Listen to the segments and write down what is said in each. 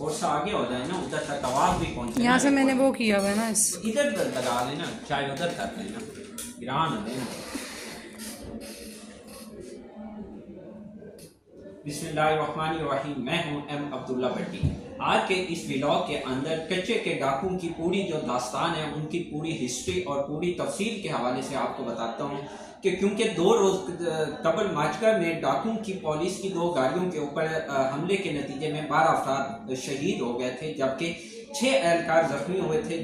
थोड़ा सा आगे हो जाए ना, उधर तक आवाज भी पहुंचे। यहाँ से मैंने वो किया हुआ है ना, तो इधर लगा लेना, चाहे उधर कर लेना, गिरान हो लेना। बिस्मिल्लाहिर्रहमानिर्रहीम। मैं हूं एम अब्दुल्ला भट्टी। आज के इस व्लॉग के अंदर कच्चे के डाकू की पूरी जो दास्तान है, उनकी पूरी हिस्ट्री और पूरी तफसील के हवाले से आपको बताता हूं कि क्योंकि 2 रोज कबल माचका में डाकू की पुलिस की 2 गाड़ियों के ऊपर हमले के नतीजे में 12 अफराद शहीद हो गए थे, जबकि 6 एहलकार जख्मी हुए थे,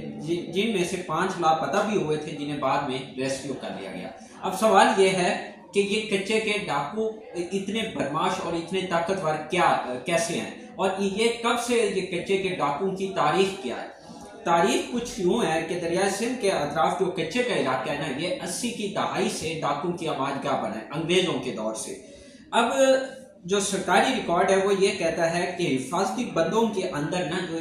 जिनमें से 5 लापता भी हुए थे, जिन्हें बाद में रेस्क्यू कर लिया गया। अब सवाल यह है कि ये कच्चे के डाकू इतने बदमाश और इतने ताकतवर कैसे हैं, और ये कब से ये कच्चे के डाकू की तारीख क्या है। तारीख कुछ यूं है कि दरिया सिंध के अतराफ जो कच्चे का इलाका है ना, ये 80 की दहाई से डाकू की आमाजगाह बना है, अंग्रेजों के दौर से। अब जो सरकारी रिकॉर्ड है वो ये कहता है कि हिफाजती बंदों के अंदर ना, जो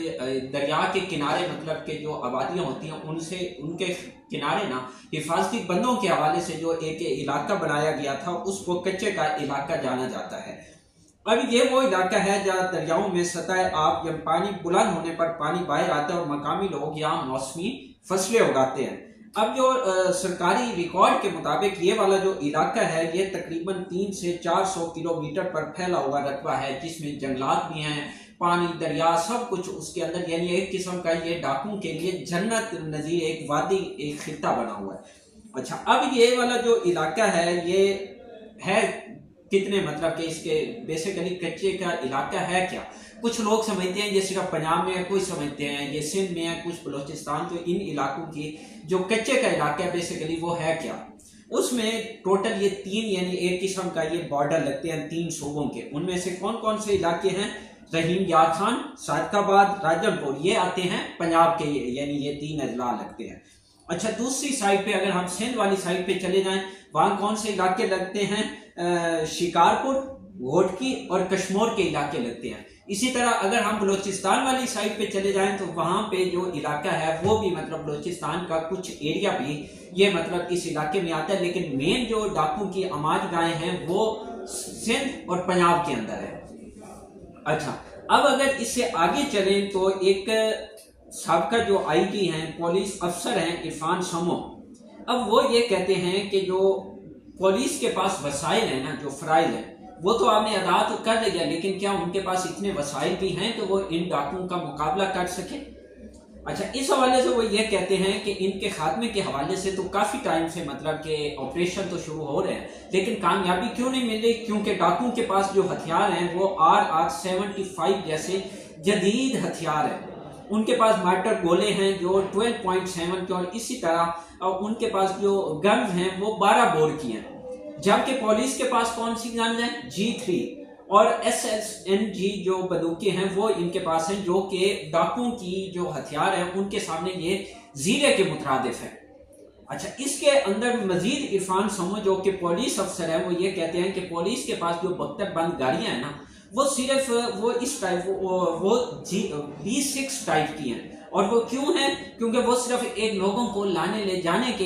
दरिया के किनारे मतलब के जो आबादियां होती हैं, उनसे उनके किनारे ना हिफाजती बंदों के हवाले से जो एक इलाका बनाया गया था, उसको कच्चे का इलाका जाना जाता है। अब ये वो इलाका है जहाँ दरियाओं में सतह आब जब पानी बुलंद होने पर पानी बाहर आता है और मकामी लोग यहाँ मौसमी फसलें उगाते हैं। अब जो सरकारी रिकॉर्ड के मुताबिक ये वाला जो इलाका है, ये तकरीबन 300 से 400 किलोमीटर पर फैला हुआ रकबा है, जिसमें जंगलात भी हैं, पानी, दरिया, सब कुछ उसके अंदर। यानी एक किस्म का ये डाकू के लिए जन्नत नजीर एक वादी, एक खित्ता बना हुआ है। अच्छा, अब ये वाला जो इलाका है, ये है कितने मतलब कि इसके बेसिकली कच्चे का इलाका है क्या। कुछ लोग समझते हैं ये सिर्फ पंजाब में है, कुछ समझते हैं ये सिंध में है, कुछ बलोचिस्तान। तो इन इलाकों की जो कच्चे का इलाका है बेसिकली वो है क्या, उसमें टोटल ये 3 यानी एक किस्म का ये बॉर्डर लगते हैं 3 सूबों के। उनमें से कौन कौन से इलाके हैं? रहीम यार खान, सादकाबाद, राजमपुर, ये आते हैं पंजाब के, यानी ये 3 अजला लगते हैं। अच्छा, दूसरी साइड पे अगर हम सिंध वाली साइड पे चले जाएं, वहां कौन से इलाके लगते हैं? शिकारपुर, घोटकी और कश्मीर के इलाके लगते हैं। इसी तरह अगर हम बलोचिस्तान वाली साइड पे चले जाएं तो वहां पे जो इलाका है वो भी मतलब बलोचिस्तान का कुछ एरिया भी ये मतलब इस इलाके में आता है, लेकिन मेन जो डाकू की आमाजगाहें हैं वो सिंध और पंजाब के अंदर है। अच्छा, अब अगर इससे आगे चलें तो एक साबका जो आईजी हैं, पुलिस अफसर हैं, इरफान समो, अब वो ये कहते हैं कि जो पुलिस के पास वसाइल है ना, जो फराइज है, वो तो आपने अदा तो कर लिया, लेकिन क्या उनके पास इतने वसाइल भी हैं कि वो इन डाकुओं का मुकाबला कर सके? अच्छा, इस हवाले से वो ये कहते हैं कि इनके खात्मे के हवाले से तो काफी टाइम से मतलब के ऑपरेशन तो शुरू हो रहे हैं, लेकिन कामयाबी क्यों नहीं मिल रही? क्योंकि डाकुओं के पास जो हथियार हैं वो R75 जैसे जदीद हथियार हैं। उनके पास मार्टर गोले हैं जो 12.7 के, और इसी तरह उनके पास जो गन्स हैं वो 12 बोर की हैं। जबकि पुलिस के पास कौन सी गन्स हैं? G3 और SSNG जो बंदूकें हैं वो इनके पास हैं, जो कि डाकुओं की जो हथियार हैं उनके सामने ये जीरे के मुतरादिफ है। अच्छा, इसके अंदर मजीद इरफान समो जो कि पुलिस अफसर है, वो ये कहते हैं कि पुलिस के पास जो बख्तर बंद गाड़ियां हैं ना, वो सिर्फ वो इस टाइप वो B6 टाइप की हैं। और वो क्यों है? क्योंकि वो सिर्फ एक लोगों को लाने ले जाने के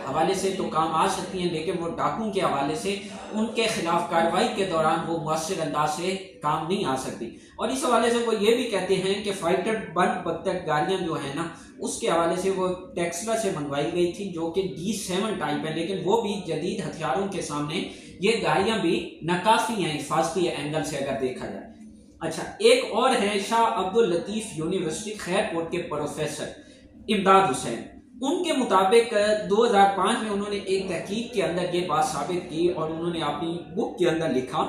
हवाले से तो काम आ सकती हैं, लेकिन वो डाकुओं के हवाले से उनके खिलाफ कार्रवाई के दौरान वो मुअस्सिर अंदाज से काम नहीं आ सकती। और इस हवाले से वो ये भी कहते हैं कि फाइटर बंद बख्तर गाड़ियां जो है ना, उसके हवाले से वो टेक्सला से मंगवाई गई थी, जो कि D7 टाइप है, लेकिन वो भी जदीद हथियारों के सामने ये गाड़ियां भी नाकाफी हैं हिफाजती एंगल से अगर देखा जाए। अच्छा, एक और है शाह अब्दुल लतीफ यूनिवर्सिटी खैरकोट के प्रोफेसर इमदाद हुसैन। उनके मुताबिक 2005 में उन्होंने एक तहकीक के अंदर ये बात साबित की, और उन्होंने अपनी बुक के अंदर लिखा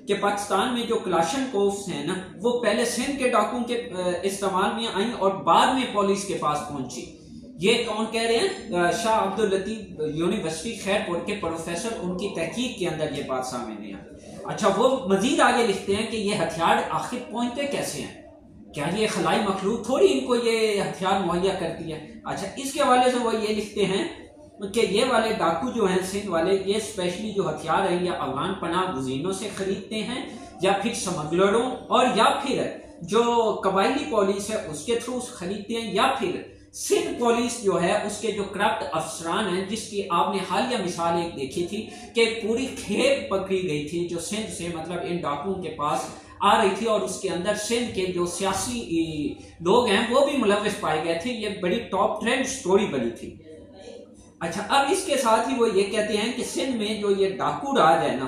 कि पाकिस्तान में जो क्लाशनकोव्स हैं ना, वो पहले सिंध के डाकुओं के इस्तेमाल में आई और बाद में पुलिस के पास पहुंची। ये कौन कह रहे हैं? शाह अब्दुल लतीफ यूनिवर्सिटी खैरकोट के प्रोफेसर, उनकी तहकीक के अंदर ये बात सामने आई। अच्छा, वो मजीद आगे लिखते हैं कि ये हथियार आखिर पहुंचते कैसे हैं? क्या ये खलाई मखलूक थोड़ी इनको ये हथियार मुहैया करती है? अच्छा, इसके हवाले से वो ये लिखते हैं कि ये वाले डाकू जो हैं सिंध वाले, ये स्पेशली जो हथियार हैं या अफगान पनाह गुज़ीनों से खरीदते हैं, या फिर स्मगलरों और या फिर जो कबायली पुलिस है उसके थ्रू खरीदते हैं, या फिर सिंध पुलिस जो है उसके जो करप्ट अफसरान हैं, जिसकी आपने हालिया मिसाल एक देखी थी कि पूरी खेप पकड़ी गई थी जो सिंध से मतलब इन डाकुओं के पास आ रही थी और उसके अंदर सिंध के जो सियासी लोग हैं वो भी मुलविस पाए गए थे। ये बड़ी टॉप ट्रेंड स्टोरी बनी थी। अच्छा, अब इसके साथ ही वो ये कहते हैं कि सिंध में जो ये डाकू राज है ना,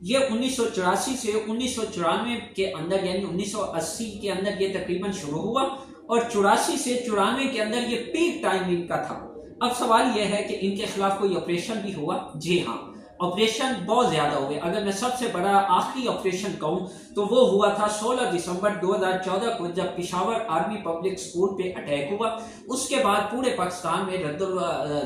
ये 1984 से 1994 के अंदर यानी 1980 के अंदर ये तकरीबन शुरू हुआ और 84 से 94 के अंदर ये पीक टाइम इनका था। अब सवाल यह है कि इनके खिलाफ कोई ऑपरेशन भी हुआ? जी हाँ, ऑपरेशन बहुत ज्यादा हुए। अगर मैं सबसे बड़ा आखिरी ऑपरेशन कहूं तो वो हुआ था 16 दिसंबर 2014 को, जब पिशावर आर्मी पब्लिक स्कूल पे अटैक हुआ। उसके बाद पूरे पाकिस्तान में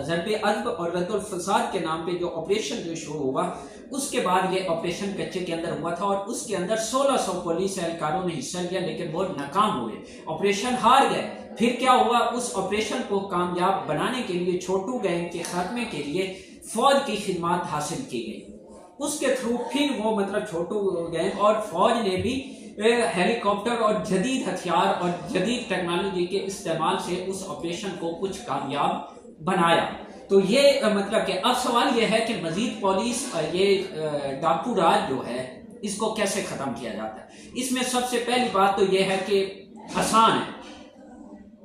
ज़रबे अज़्ब और रद्दुल फसाद के नाम पे जो ऑपरेशन जो शुरू हुआ, उसके बाद ये ऑपरेशन कच्चे के अंदर हुआ था और उसके अंदर 1600 पुलिस एहलकारों ने हिस्सा लिया, लेकिन वो नाकाम हुए, ऑपरेशन हार गए। फिर क्या हुआ? उस ऑपरेशन को कामयाब बनाने के लिए छोटू गैंग के खात्मे के लिए फौज की खिदमत हासिल की गई। उसके थ्रू फिर वो मतलब छोटू गैंग और फौज ने भी हेलीकॉप्टर और जदीद हथियार और जदीद टेक्नोलॉजी के इस्तेमाल से उस ऑपरेशन को कुछ कामयाब बनाया। तो ये मतलब कि अब सवाल यह है कि मजीद पुलिस ये डाकू राज जो है इसको कैसे खत्म किया जाता है। इसमें सबसे पहली बात तो यह है कि आसान है।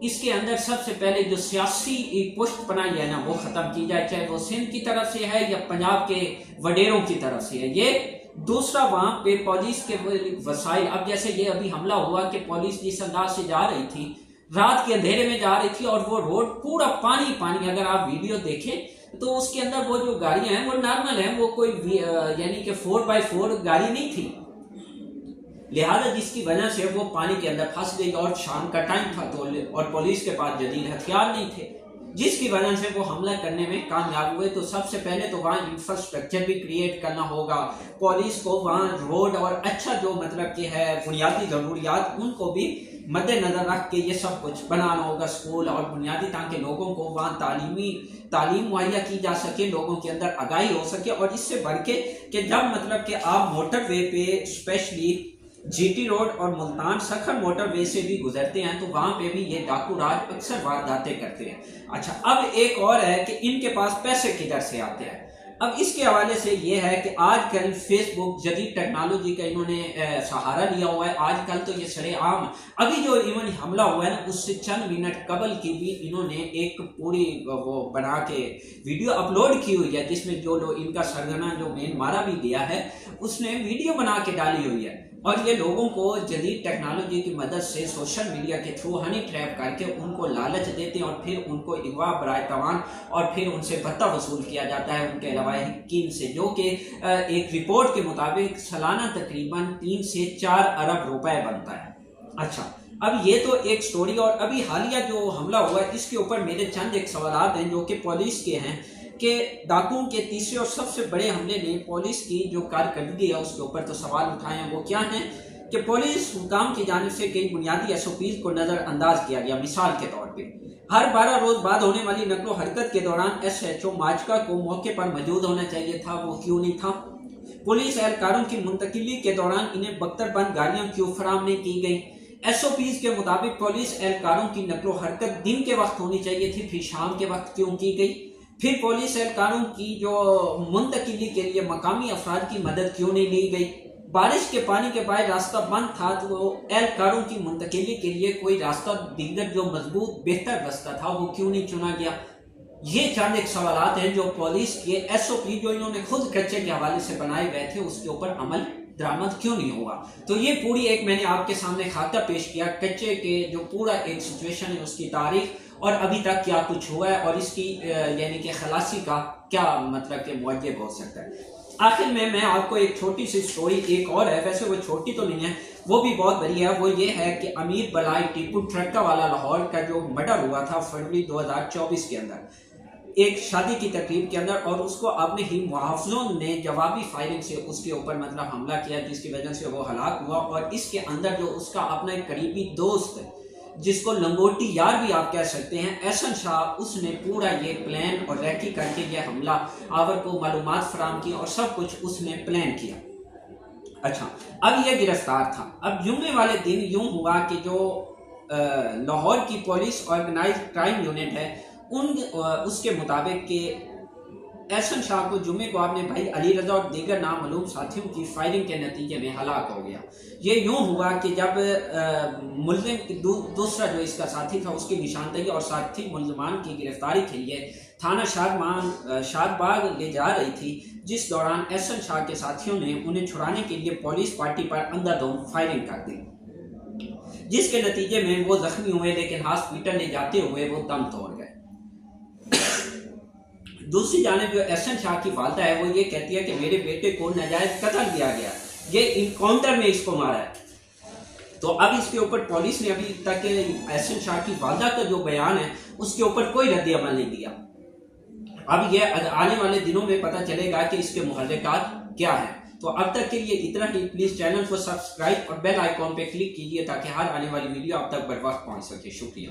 इसके अंदर सबसे पहले जो सियासी पुष्ट बनाई है ना, वो खत्म की जाए, चाहे वो सिंध की तरफ से है या पंजाब के वडेरों की तरफ से है। ये दूसरा, वहां पे पुलिस के वसाइल, अब जैसे ये अभी हमला हुआ कि पुलिस जिस अंदाज से जा रही थी, रात के अंधेरे में जा रही थी और वो रोड पूरा पानी पानी। अगर आप वीडियो देखें तो उसके अंदर वो जो गाड़ियां हैं वो नॉर्मल हैं, वो कोई यानी कि 4x4 गाड़ी नहीं थी, लिहाजा जिसकी वजह से वो पानी के अंदर फंस गई और शाम का टाइम था तो और पुलिस के पास जदीद हथियार नहीं थे, जिसकी वजह से वो हमला करने में कामयाब हुए। तो सबसे पहले तो वहाँ इंफ्रास्ट्रक्चर भी क्रिएट करना होगा, पुलिस को वहाँ रोड और अच्छा जो मतलब कि है बुनियादी ज़रूरियात उनको भी मद्देनजर रख के ये सब कुछ बनाना होगा, स्कूल और बुनियादी, ताकि लोगों को वहाँ तालीम मुहैया की जा सके, लोगों के अंदर आगाही हो सके। और इससे बढ़ के कि जब मतलब कि आप मोटरवे पे स्पेशली जीटी रोड और मुल्तान सखर मोटरवे से भी गुजरते हैं तो वहां पे भी ये डाकू राज अक्सर वारदातें करते हैं। अच्छा, अब एक और है कि इनके पास पैसे किधर से आते हैं। अब इसके हवाले से ये है कि आजकल फेसबुक जदीद टेक्नोलॉजी का इन्होंने सहारा लिया हुआ है। आजकल तो ये सरेआम, अभी जो इवन हमला हुआ है ना, उससे चंद मिनट कबल की भी इन्होंने एक पूरी वो बना के वीडियो अपलोड की हुई है, जिसमें जो लोग इनका सरगना जो मेन मारा भी गया है उसने वीडियो बना के डाली हुई है। और ये लोगों को जदीद टेक्नोलॉजी की मदद से सोशल मीडिया के थ्रू हनी ट्रैप करके उनको लालच देते हैं और फिर उनको अगवा बराए तवान और फिर उनसे भत्ता वसूल किया जाता है उनके लवाहिकीन से, जो कि एक रिपोर्ट के मुताबिक सालाना तकरीबन 3 से 4 अरब रुपए बनता है। अच्छा, अब ये तो एक स्टोरी। और अभी हालिया जो हमला हुआ है इसके ऊपर मेरे चंद एक सवाल हैं जो कि पुलिस के हैं कि डाकुओं के तीसरे और सबसे बड़े हमले ने पुलिस की जो कारकर्दगी है उसके ऊपर तो सवाल उठाए हैं। वो क्या हैं कि पुलिस हुकाम की जानिब से कई बुनियादी SOPs को नज़रअंदाज किया गया। मिसाल के तौर पे हर 12 रोज बाद होने वाली नकलो हरकत के दौरान SHO माचका को मौके पर मौजूद होना चाहिए था, वो क्यों नहीं था। पुलिस एहलकारों की मुंतकिली के दौरान इन्हें बख्तरबंद गाड़ियां क्यों फराम नहीं की गई। SOPs के मुताबिक पुलिस एहलकारों की नकलो हरकत दिन के वक्त होनी चाहिए थी, फिर शाम के वक्त क्यों की गई। फिर पुलिस एहलकारों की जो मुंतकिली के लिए मकामी अफराद की मदद क्यों नहीं ली गई। बारिश के पानी के बाद रास्ता बंद था तो एहलकारों की मुंतकिली के लिए कोई रास्ता दीगर जो मजबूत बेहतर रास्ता था वो क्यों नहीं चुना गया। ये चंद एक सवाल हैं जो पुलिस के SOP जो इन्होंने खुद कच्चे के हवाले से बनाए गए थे उसके ऊपर अमल दरामद क्यों नहीं हुआ। तो ये पूरी एक मैंने आपके सामने खाता पेश किया कच्चे के जो पूरा एक सिचुएशन है उसकी तारीख और अभी तक क्या कुछ हुआ है और इसकी यानी कि खलासी का क्या मतलब के मुआवजे हो सकता है। आखिर में मैं आपको एक छोटी सी स्टोरी, एक और है, वैसे वो छोटी तो नहीं है, वो भी बहुत बड़ी है। वो ये है कि अमीर बलाई टीपू ट्रक्का वाला लाहौर का जो मर्डर हुआ था फरवरी 2024 के अंदर एक शादी की तकरीब के अंदर, और उसको अपने ही मुहाफिजों ने जवाबी फायरिंग से उसके ऊपर मतलब हमला किया जिसकी वजह से वो हलाक हुआ। और इसके अंदर जो उसका अपना एक करीबी दोस्त जिसको लंगोटी यार भी आप कह सकते हैं, एहसन शाह, उसने पूरा ये प्लान और रैकी करके ये हमला आवर को मालूमात फराम की और सब कुछ उसने प्लान किया। अच्छा, अब ये गिरफ्तार था। अब जुम्मे वाले दिन यूं हुआ कि जो लाहौर की पुलिस ऑर्गेनाइज क्राइम यूनिट है उसके मुताबिक कि एहसन शाह को जुम्मे को अपने भाई अली रजा और दीगर नामालूम साथियों की फायरिंग के नतीजे में हलाक हो गया। ये यूं हुआ कि जब मुल्जिम दूसरा जो इसका साथी था उसकी निशानदही और साथी मुल्जमान की गिरफ्तारी के लिए थाना शादबाग ले जा रही थी, जिस दौरान एहसन शाह के साथियों ने उन्हें छुड़ाने के लिए पुलिस पार्टी पर अंधाधुंध फायरिंग कर दी, जिसके नतीजे में वो जख्मी हुए, लेकिन हॉस्पिटल ले जाते हुए वो दम तोड़ गए। दूसरी जानिब जो एहसन शाह की वालदा है वो ये कहती है कि मेरे बेटे को नाजायज कत्ल किया गया, ये इनकाउंटर में इसको मारा है। तो अब इसके ऊपर पुलिस ने अभी तक एहसन शाह की वालदा का जो बयान है उसके ऊपर कोई रद्द अमल नहीं दिया। अब ये आने वाले दिनों में पता चलेगा कि इसके मुहर्रिकात क्या है। तो अब तक के लिए इतना ही। प्लीज चैनल को सब्सक्राइब और बेल आइकॉन पे क्लिक कीजिए ताकि हर आने वाली वीडियो आप तक बर वक्त पहुंच सके। शुक्रिया।